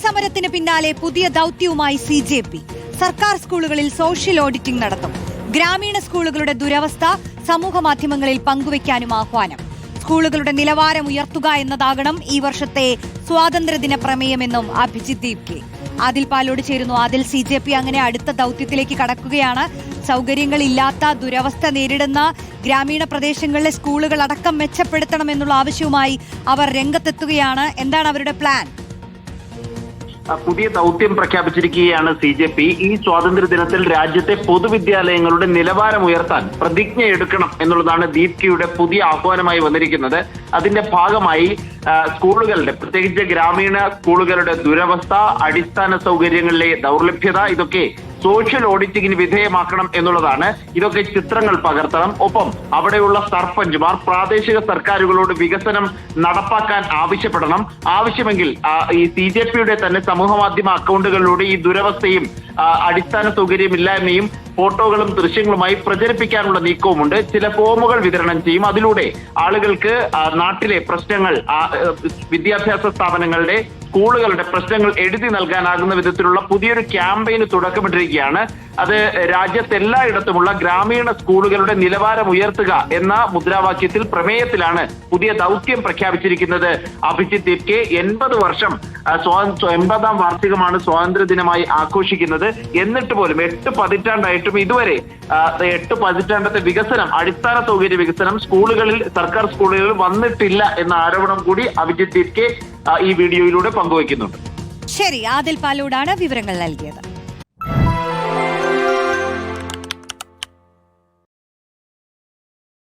സമരത്തിന് പിന്നാലെ പുതിയ ദൌത്യവുമായി CJP. സർക്കാർ സ്കൂളുകളിൽ സോഷ്യൽ ഓഡിറ്റിംഗ് നടത്തും. ഗ്രാമീണ സ്കൂളുകളുടെ ദുരവസ്ഥ സമൂഹ മാധ്യമങ്ങളിൽ പങ്കുവയ്ക്കാനും ആഹ്വാനം. സ്കൂളുകളുടെ നിലവാരം ഉയർത്തുക എന്നതാകണം ഈ വർഷത്തെ സ്വാതന്ത്ര്യദിന പ്രമേയമെന്നും അഭിജിത് ദീപ് കെ. ആദിൽ പാലോട് ചേരുന്നു. ആദിൽ, CJP അങ്ങനെ അടുത്ത ദൌത്യത്തിലേക്ക് കടക്കുകയാണ്. സൗകര്യങ്ങളില്ലാത്ത ദുരവസ്ഥ നേരിടുന്ന ഗ്രാമീണ പ്രദേശങ്ങളിലെ സ്കൂളുകൾ അടക്കം മെച്ചപ്പെടുത്തണമെന്നുള്ള ആവശ്യവുമായി അവർ രംഗത്തെത്തുകയാണ്. എന്താണ് അവരുടെ പ്ലാൻ? പുതിയ ദൗത്യം പ്രഖ്യാപിച്ചിരിക്കുകയാണ് CJP. ഈ സ്വാതന്ത്ര്യ ദിനത്തിൽ രാജ്യത്തെ പൊതുവിദ്യാലയങ്ങളുടെ നിലവാരം ഉയർത്താൻ പ്രതിജ്ഞ എടുക്കണം എന്നുള്ളതാണ് ദീപ് കെയുടെ പുതിയ ആഹ്വാനമായി വന്നിരിക്കുന്നത്. അതിന്റെ ഭാഗമായി സ്കൂളുകളുടെ, പ്രത്യേകിച്ച് ഗ്രാമീണ സ്കൂളുകളുടെ ദുരവസ്ഥ, അടിസ്ഥാന സൗകര്യങ്ങളിലെ ദൗർലഭ്യത, ഇതൊക്കെ സോഷ്യൽ ഓഡിറ്റിങ്ങിന് വിധേയമാക്കണം എന്നുള്ളതാണ്. ഇതൊക്കെ ചിത്രങ്ങൾ പകർത്തണം. ഒപ്പം അവിടെയുള്ള സർപഞ്ചുമാർ പ്രാദേശിക സർക്കാരുകളോട് വികസനം നടപ്പാക്കാൻ ആവശ്യപ്പെടണം. ആവശ്യമെങ്കിൽ ഈ CJPയുടെ തന്നെ സമൂഹമാധ്യമ അക്കൗണ്ടുകളിലൂടെ ഈ ദുരവസ്ഥയും അടിസ്ഥാന സൗകര്യമില്ലായ്മയും ഫോട്ടോകളും ദൃശ്യങ്ങളുമായി പ്രചരിപ്പിക്കാനുള്ള നീക്കവുമുണ്ട്. ചില ഫോമുകൾ വിതരണം ചെയ്യും. അതിലൂടെ ആളുകൾക്ക് നാട്ടിലെ പ്രശ്നങ്ങൾ, വിദ്യാഭ്യാസ സ്ഥാപനങ്ങളുടെ, സ്കൂളുകളുടെ പ്രശ്നങ്ങൾ എഴുതി നൽകാനാകുന്ന വിധത്തിലുള്ള പുതിയൊരു ക്യാമ്പയിന് തുടക്കമിട്ടിരിക്കുകയാണ്. അത് രാജ്യത്തെല്ലായിടത്തുമുള്ള ഗ്രാമീണ സ്കൂളുകളുടെ നിലവാരം ഉയർത്തുക എന്ന മുദ്രാവാക്യത്തിൽ, പ്രമേയത്തിലാണ് പുതിയ ദൗത്യം പ്രഖ്യാപിച്ചിരിക്കുന്നത്. അഭിജിത് ദീപ് കെ 80 വർഷം 80ാം വാർഷികമാണ് സ്വാതന്ത്ര്യദിനമായി ആഘോഷിക്കുന്നത്. എന്നിട്ട് പോലും 8 പതിറ്റാണ്ടായിട്ടും ഇതുവരെ 8 പതിറ്റാണ്ടത്തെ വികസനം, അടിസ്ഥാന സൗകര്യ വികസനം സ്കൂളുകളിൽ, സർക്കാർ സ്കൂളുകളിൽ വന്നിട്ടില്ല എന്ന ആരോപണം കൂടി അഭിജിത് ദീപ് കെ ഈ വീഡിയോയിലൂടെ പങ്കുവയ്ക്കുന്നുണ്ട്. ശരി, ആദിൽ പാലോടാണ് വിവരങ്ങൾ നൽകിയത്.